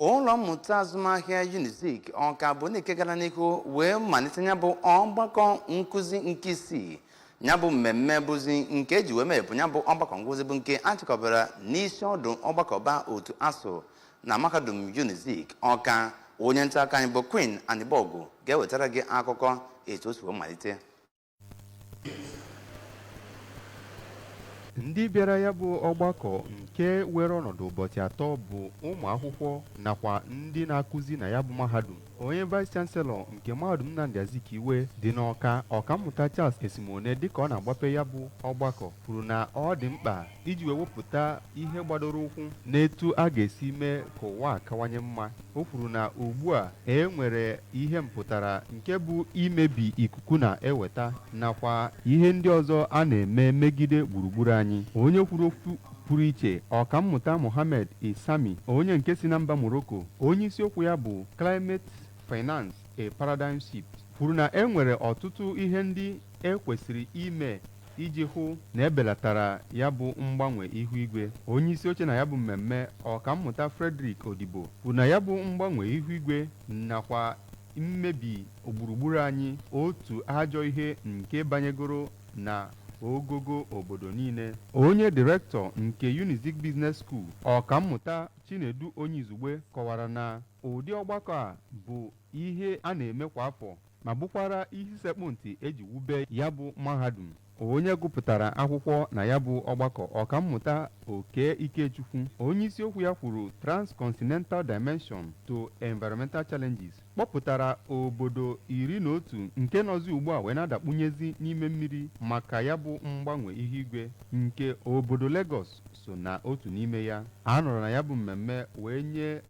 ụlọ mmụta azụmahịa Unizik Ọka bụ n'ike gara n'ihu wee malite ya bụ ọgbakọ nkụzi nke isii ya bụ mmemme bụzi nke eji wee mepụ ya bụ ọgbakọ nkụzi bụ nke achịkọbara n'isi ọdụ ọgbakọba otu ASUU na mahadum Unizik Ọka. Onye nta aka anyị bụ Queen Anịbọgụ ga-ewetara gị akụkọ etu o si wee malite. Ndị bịara ya bụ ọgbakọ nke were ọnọdụ ụbọchị atọ bụ ụmụ akwụkwọ nakwa ndị na-akụzi na ya bụ mahadum. Onye Vice Chancellor nke mahadum Nnamdi Azikiwe dị n'Ọka, Ọkammụta Charles Esimone, dịka ọ na-agbape ya bụ ọgbakọ, kwuru na ọ dị mkpa iji wee wepụta ihe gbadoro ụkwụ n'etu a ga-esi mee ka ụwa akawanye mma. O kwuru na ugbu a nwere ihe mpụtara nke bụ imebi ikuku na-eweta nakwa ihe ndị ọzọ a na-eme megide gburugburu anyị. Onye kwuru okwu pụrụ iche, Ọkammụta Mohammed Isami, onye nke si na mba Morocco, onye isiokwu ya bụ Climate Finance a Paradigm Shift, kwuru na nwere ọtụtụ ihe ndị kwesịrị ime iji hụ na ebelatara ya bụ mgbanwe ihu igwe. Onye isi oche na ya bụ mmemme, Ọkammụta Frederick Odibo, kwuru na ya bụ mgbanwe ihu igwe nakwa mmebi gburugburu anyị otu ajọ ihe nke banyegoro na ogogo obodo niile. Onye direktọ nke Unizik Business School, Ọkammụta Chinedu Onyizugbe, kọwara na ụdị ọgbakọ a bụ ihe a na-eme kwa afọ ma bụkwara isi sekpụ ntị eji wube ya bụ mahadum. Onye gụpụtara akwụkwọ na ya bụ ọgbakọ, Ọkammụta Oke Ikechukwu, onye isiokwu ya kwuru Transcontinental Dimension to Environmental Challenges, kpọpụtara obodo 11 nke nọzi ugbu a wee na-adakpunyezi n'ime mmiri maka ya bụ mgbanwe ihu igwe, nke obodo Lagos so na otu n'ime ya. A nọrọ na ya bụ mmemme wee nye